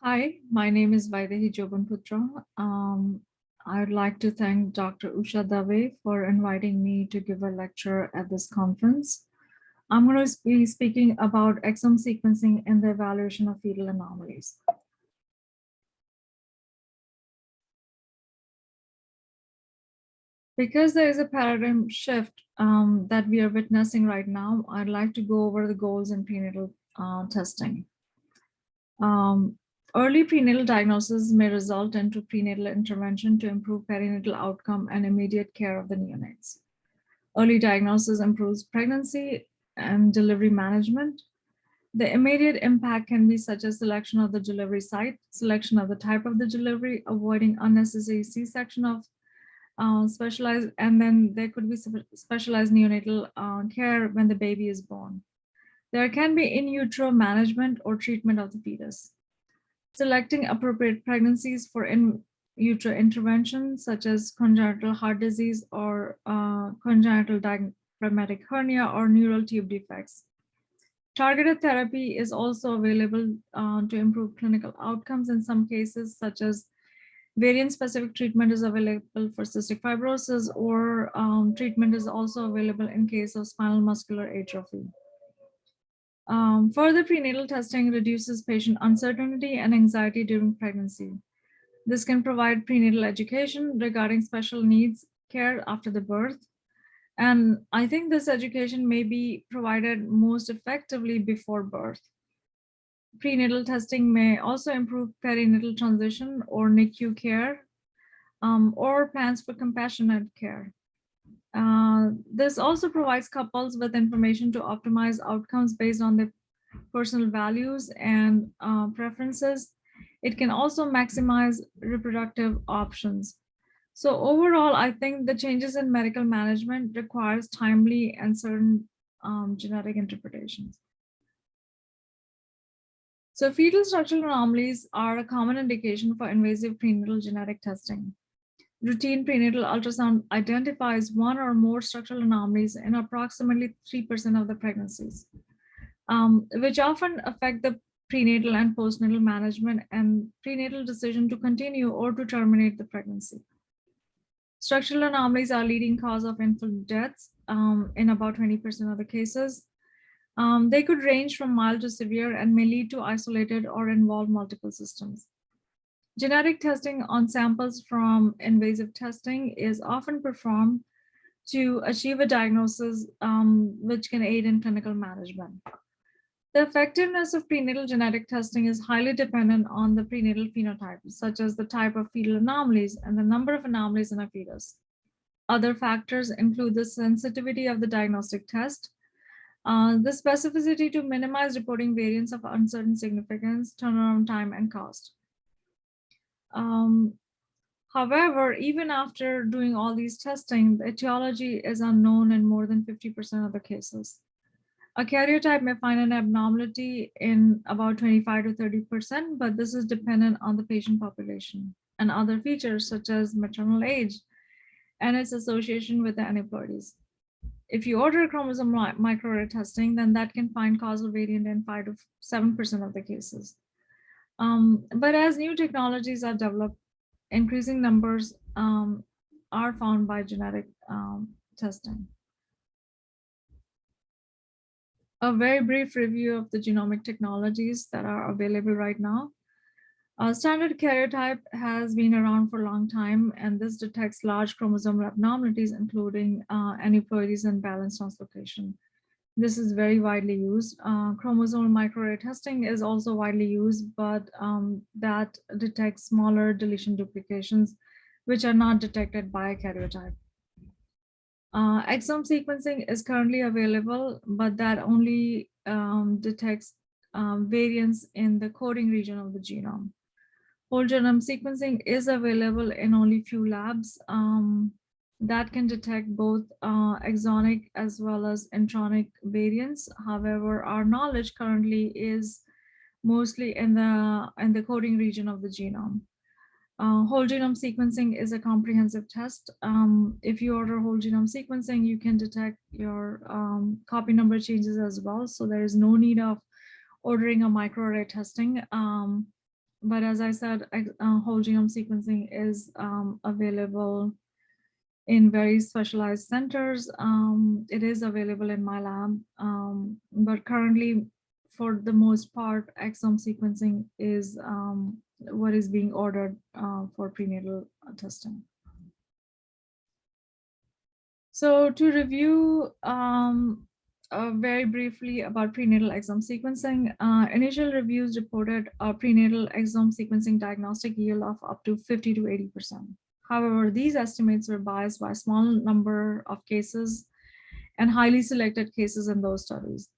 Hi, my name is Vaidehi Jobanputra. I'd like to thank Dr. Usha Dave for inviting me to give a lecture at this conference. I'm going to be speaking about exome sequencing and the evaluation of fetal anomalies. Because there is a paradigm shift that we are witnessing right now, I'd like to go over the goals in prenatal testing. Early prenatal diagnosis may result into prenatal intervention to improve perinatal outcome and immediate care of the neonates. Early diagnosis improves pregnancy and delivery management. The immediate impact can be such as selection of the delivery site, selection of the type of the delivery, avoiding unnecessary C-section of specialized, and then there could be specialized neonatal care when the baby is born. There can be in utero management or treatment of the fetus. Selecting appropriate pregnancies for in utero intervention, such as congenital heart disease or congenital diaphragmatic hernia or neural tube defects. Targeted therapy is also available to improve clinical outcomes in some cases, such as variant-specific treatment is available for cystic fibrosis, or treatment is also available in case of spinal muscular atrophy. Further prenatal testing reduces patient uncertainty and anxiety during pregnancy. This can provide prenatal education regarding special needs care after the birth. And I think this education may be provided most effectively before birth. Prenatal testing may also improve perinatal transition or NICU care or plans for compassionate care. This also provides couples with information to optimize outcomes based on their personal values and preferences. It can also maximize reproductive options. So overall, I think the changes in medical management requires timely and certain genetic interpretations. So fetal structural anomalies are a common indication for invasive prenatal genetic testing. Routine prenatal ultrasound identifies one or more structural anomalies in approximately 3% of the pregnancies, which often affect the prenatal and postnatal management and prenatal decision to continue or to terminate the pregnancy. Structural anomalies are leading cause of infant deaths in about 20% of the cases. They could range from mild to severe and may lead to isolated or involve multiple systems. Genetic testing on samples from invasive testing is often performed to achieve a diagnosis which can aid in clinical management. The effectiveness of prenatal genetic testing is highly dependent on the prenatal phenotype, such as the type of fetal anomalies and the number of anomalies in a fetus. Other factors include the sensitivity of the diagnostic test, the specificity to minimize reporting variants of uncertain significance, turnaround time, and cost. However, even after doing all these testing, the etiology is unknown in more than 50% of the cases. A karyotype may find an abnormality in about 25 to 30%, but this is dependent on the patient population and other features such as maternal age and its association with the aneuploidies. If you order chromosome microarray testing, then that can find causal variant in 5 to 7% of the cases. But as new technologies are developed, increasing numbers are found by genetic testing. A very brief review of the genomic technologies that are available right now. Standard karyotype has been around for a long time, and this detects large chromosomal abnormalities, including aneuploidies and balance translocation. This is very widely used. Chromosomal microarray testing is also widely used, but that detects smaller deletion duplications, which are not detected by a karyotype. Exome sequencing is currently available, but that only detects variants in the coding region of the genome. Whole genome sequencing is available in only few labs that can detect both exonic as well as intronic variants. However, our knowledge currently is mostly in the coding region of the genome. Whole genome sequencing is a comprehensive test. If you order whole genome sequencing, you can detect your copy number changes as well. So there is no need of ordering a microarray testing. But as I said, whole genome sequencing is available in very specialized centers. It is available in my lab, but currently, for the most part, exome sequencing is what is being ordered for prenatal testing. So to review very briefly about prenatal exome sequencing, initial reviews reported a prenatal exome sequencing diagnostic yield of up to 50 to 80%. However, these estimates were biased by a small number of cases and highly selected cases in those studies.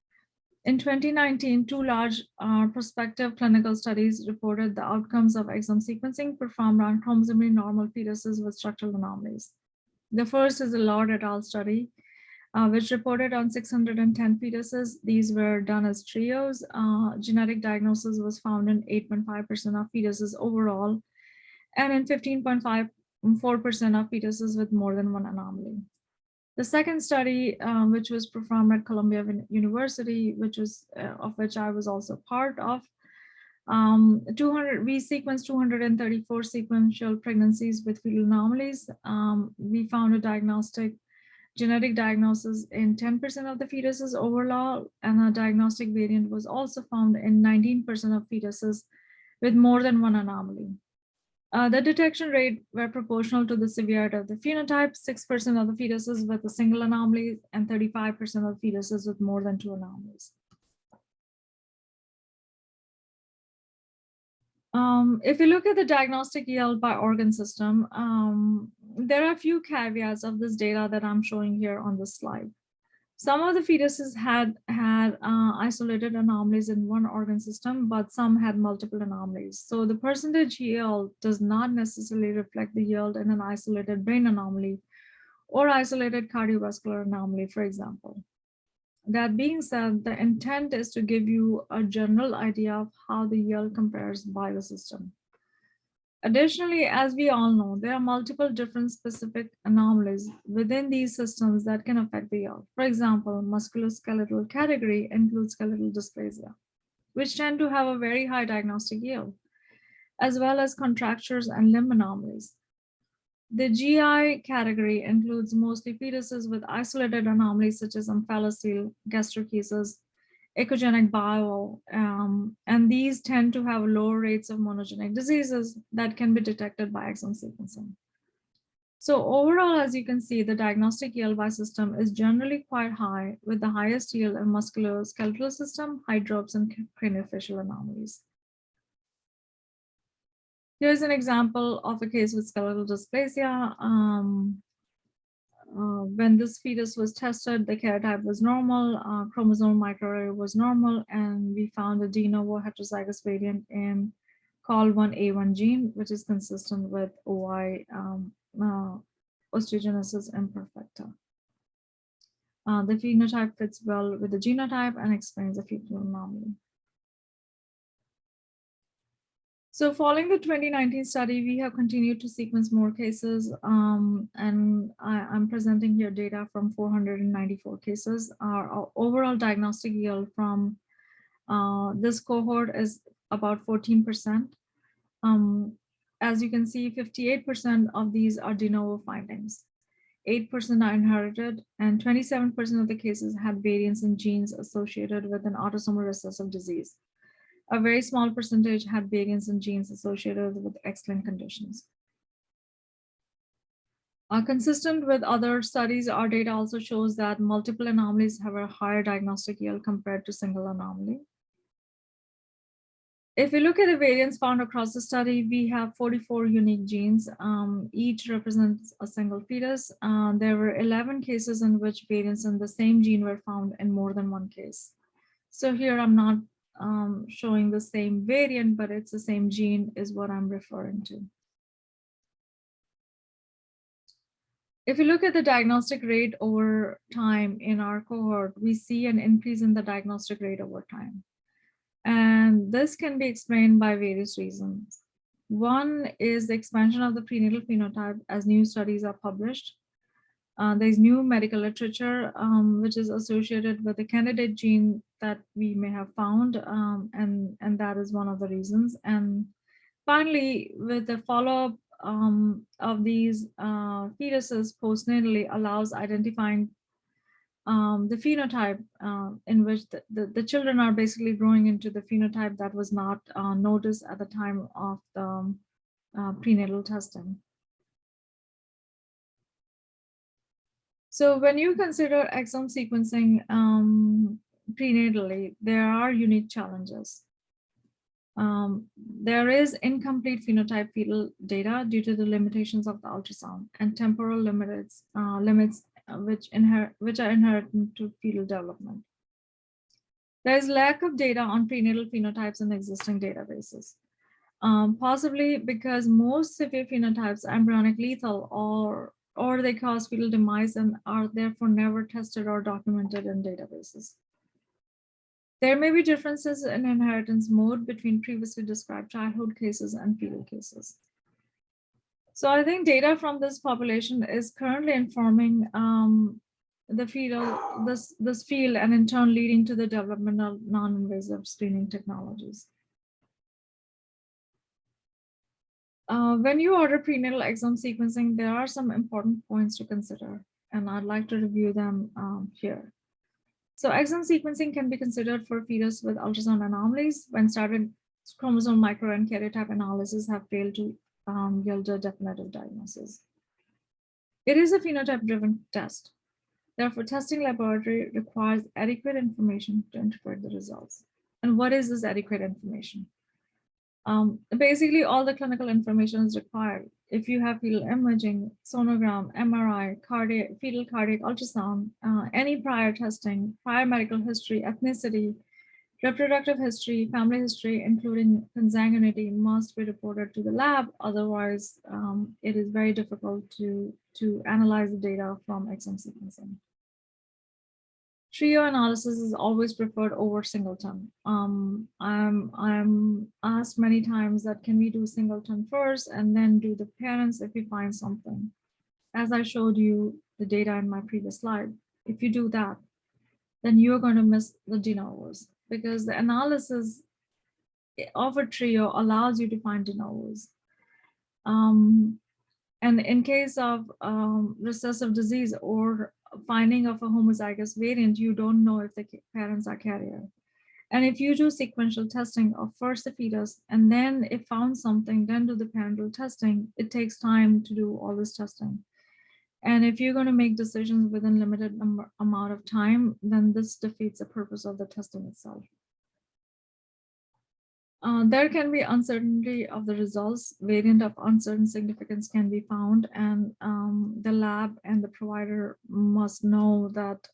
In 2019, two large prospective clinical studies reported the outcomes of exome sequencing performed on chromosomally normal fetuses with structural anomalies. The first is the Lord et al. Study, which reported on 610 fetuses. These were done as trios. Genetic diagnosis was found in 8.5% of fetuses overall, and in 15.4% of fetuses with more than one anomaly. The second study, which was performed at Columbia University, of which I was also part of, we sequenced 234 sequential pregnancies with fetal anomalies. We found a genetic diagnosis in 10% of the fetuses overall, and a diagnostic variant was also found in 19% of fetuses with more than one anomaly. The detection rate were proportional to the severity of the phenotype, 6% of the fetuses with a single anomaly and 35% of fetuses with more than two anomalies. If you look at the diagnostic yield by organ system, there are a few caveats of this data that I'm showing here on this slide. Some of the fetuses had isolated anomalies in one organ system, but some had multiple anomalies. So the percentage yield does not necessarily reflect the yield in an isolated brain anomaly or isolated cardiovascular anomaly, for example. That being said, the intent is to give you a general idea of how the yield compares by the system. Additionally, as we all know, there are multiple different specific anomalies within these systems that can affect the yield. For example, musculoskeletal category includes skeletal dysplasia, which tend to have a very high diagnostic yield, as well as contractures and limb anomalies. The GI category includes mostly fetuses with isolated anomalies such as omphalocele, gastrochesis, echogenic bile, and these tend to have lower rates of monogenic diseases that can be detected by exome sequencing. So overall, as you can see, the diagnostic yield by system is generally quite high, with the highest yield in musculoskeletal system, hydrops, and craniofacial anomalies. Here's an example of a case with skeletal dysplasia. When this fetus was tested, the karyotype was normal, chromosomal microarray was normal, and we found a de novo heterozygous variant in COL1A1 gene, which is consistent with OI osteogenesis imperfecta. The phenotype fits well with the genotype and explains the fetal anomaly. So following the 2019 study, we have continued to sequence more cases, and I'm presenting here data from 494 cases. Our overall diagnostic yield from this cohort is about 14%. As you can see, 58% of these are de novo findings. 8% are inherited, and 27% of the cases had variants in genes associated with an autosomal recessive disease. A very small percentage had variants in genes associated with X-linked conditions. Consistent with other studies, our data also shows that multiple anomalies have a higher diagnostic yield compared to single anomaly. If we look at the variants found across the study, we have 44 unique genes. Each represents a single fetus. There were 11 cases in which variants in the same gene were found in more than one case. So here I'm not showing the same variant, but it's the same gene is what I'm referring to. If you look at the diagnostic rate over time in our cohort, we see an increase in the diagnostic rate over time. And this can be explained by various reasons. One is the expansion of the prenatal phenotype as new studies are published. There's new medical literature, which is associated with the candidate gene that we may have found, and that is one of the reasons. And Finally, with the follow-up of these fetuses postnatally allows identifying the phenotype in which the children are basically growing into the phenotype that was not noticed at the time of the prenatal testing. So when you consider exome sequencing prenatally, there are unique challenges. There is incomplete phenotype fetal data due to the limitations of the ultrasound and temporal limits which are inherent to fetal development. There is lack of data on prenatal phenotypes in existing databases, possibly because most severe phenotypes are embryonic lethal or they cause fetal demise and are therefore never tested or documented in databases. There may be differences in inheritance mode between previously described childhood cases and fetal cases. So I think data from this population is currently informing the this field and in turn leading to the development of non-invasive screening technologies. When you order prenatal exome sequencing, there are some important points to consider, and I'd like to review them here. So exome sequencing can be considered for fetus with ultrasound anomalies when started chromosome micro and karyotype analysis have failed to yield a definitive diagnosis. It is a phenotype-driven test. Therefore, testing laboratory requires adequate information to interpret the results. And what is this adequate information? Basically, all the clinical information is required. If you have fetal imaging, sonogram, MRI, fetal cardiac ultrasound, any prior testing, prior medical history, ethnicity, reproductive history, family history, including consanguinity, must be reported to the lab. Otherwise, it is very difficult to analyze the data from exome sequencing. Trio analysis is always preferred over singleton. I'm asked many times that can we do singleton first and then do the parents if we find something. As I showed you the data in my previous slide, if you do that, then you're going to miss the de novos because the analysis of a trio allows you to find de novos. And in case of recessive disease or finding of a homozygous variant, you don't know if the parents are carrier. And if you do sequential testing of first the fetus, and then if found something, then do the parental testing, it takes time to do all this testing. And if you're going to make decisions within limited amount of time, then this defeats the purpose of the testing itself. There can be uncertainty of the results. Variant of uncertain significance can be found, and the lab and the provider must know that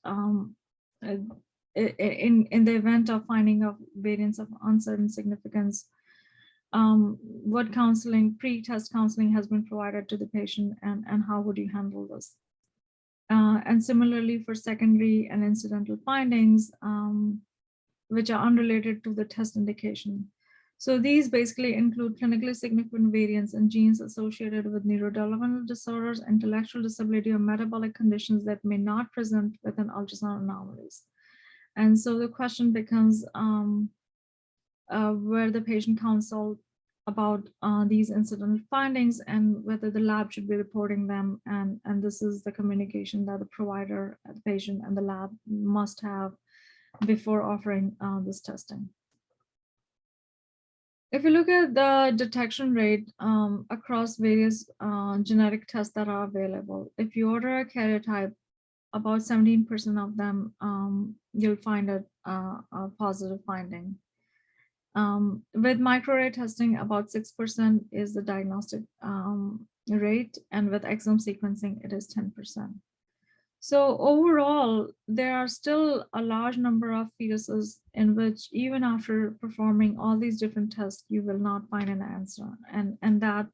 in the event of finding of variants of uncertain significance, what counseling, pre-test counseling has been provided to the patient, and how would you handle this? And similarly for secondary and incidental findings, which are unrelated to the test indication. So these basically include clinically significant variants in genes associated with neurodevelopmental disorders, intellectual disability, or metabolic conditions that may not present with an ultrasound anomalies. And so the question becomes where the patient counsel about these incidental findings and whether the lab should be reporting them. And this is the communication that the provider, the patient, and the lab must have before offering this testing. If you look at the detection rate across various genetic tests that are available, if you order a karyotype, about 17% of them, you'll find a positive finding. With microarray testing, about 6% is the diagnostic rate, and with exome sequencing, it is 10%. So overall, there are still a large number of fetuses in which even after performing all these different tests, you will not find an answer. And that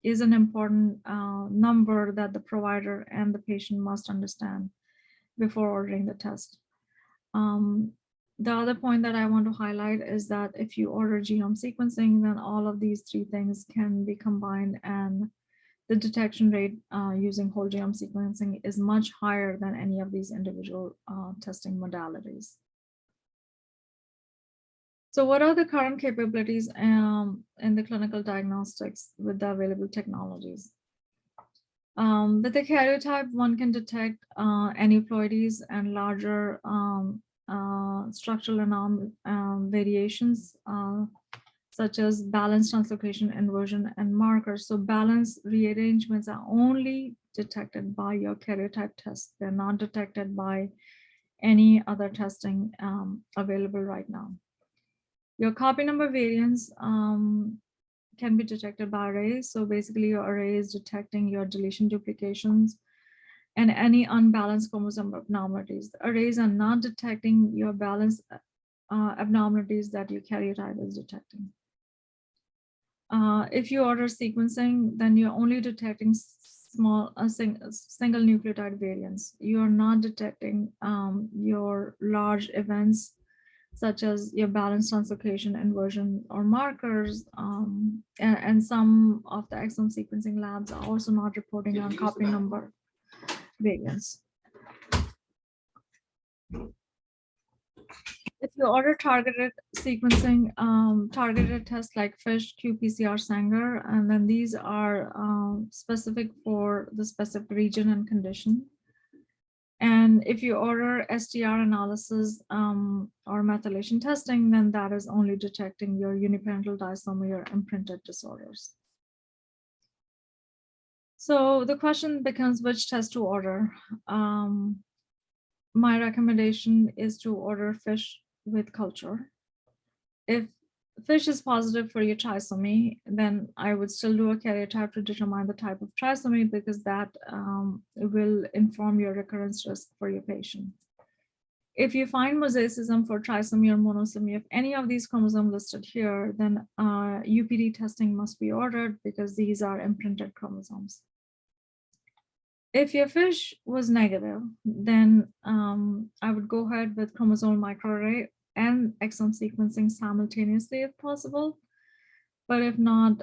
is an important number that the provider and the patient must understand before ordering the test. The other point that I want to highlight is that if you order genome sequencing, then all of these three things can be combined, and the detection rate using whole genome sequencing is much higher than any of these individual testing modalities. So what are the current capabilities in the clinical diagnostics with the available technologies? With the karyotype, one can detect aneuploidies and larger structural variations, such as balance, translocation, inversion, and markers. So balance rearrangements are only detected by your karyotype test. They're not detected by any other testing available right now. Your copy number variants can be detected by arrays. So basically your array is detecting your deletion duplications and any unbalanced chromosome abnormalities. The arrays are not detecting your balance abnormalities that your karyotype is detecting. If you order sequencing, then you're only detecting single nucleotide variants. You're not detecting your large events such as your balance, translocation, inversion, or markers. And some of the exome sequencing labs are also not reporting on copy number variants. If you order targeted sequencing, targeted tests like FISH, qPCR, Sanger, and then these are specific for the specific region and condition. And if you order STR analysis or methylation testing, then that is only detecting your uniparental disomy or imprinted disorders. So the question becomes which test to order. My recommendation is to order FISH with culture. If FISH is positive for your trisomy, then I would still do a karyotype to determine the type of trisomy, because that will inform your recurrence risk for your patient. If you find mosaicism for trisomy or monosomy of any of these chromosomes listed here, then UPD testing must be ordered because these are imprinted chromosomes. If your FISH was negative, then I would go ahead with chromosomal microarray and exome sequencing simultaneously if possible. But if not,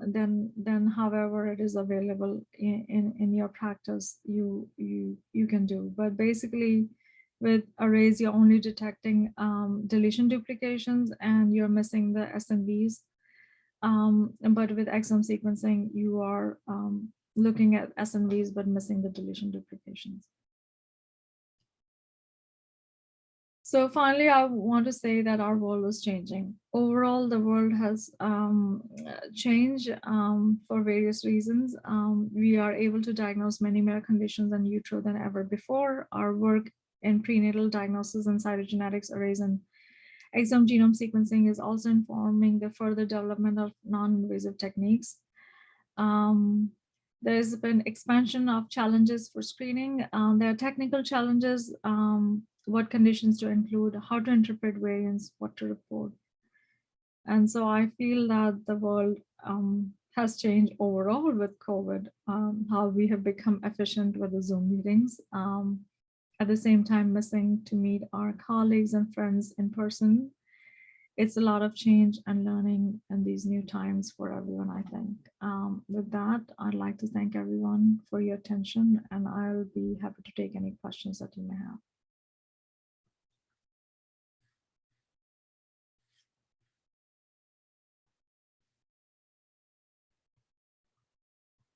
then however it is available in your practice, you can do. But basically, with arrays, you're only detecting deletion duplications and you're missing the SNVs. But with exome sequencing, you are looking at SNVs but missing the deletion duplications. So finally, I want to say that our world is changing. Overall, the world has changed for various reasons. We are able to diagnose many more conditions in utero than ever before. Our work in prenatal diagnosis and cytogenetics arrays and exome genome sequencing is also informing the further development of non-invasive techniques. There's been expansion of challenges for screening. There are technical challenges, what conditions to include, how to interpret variants, what to report. And so I feel that the world has changed overall with COVID, how we have become efficient with the Zoom meetings. At the same time, missing to meet our colleagues and friends in person. It's a lot of change and learning in these new times for everyone, I think. With that, I'd like to thank everyone for your attention, and I'll be happy to take any questions that you may have.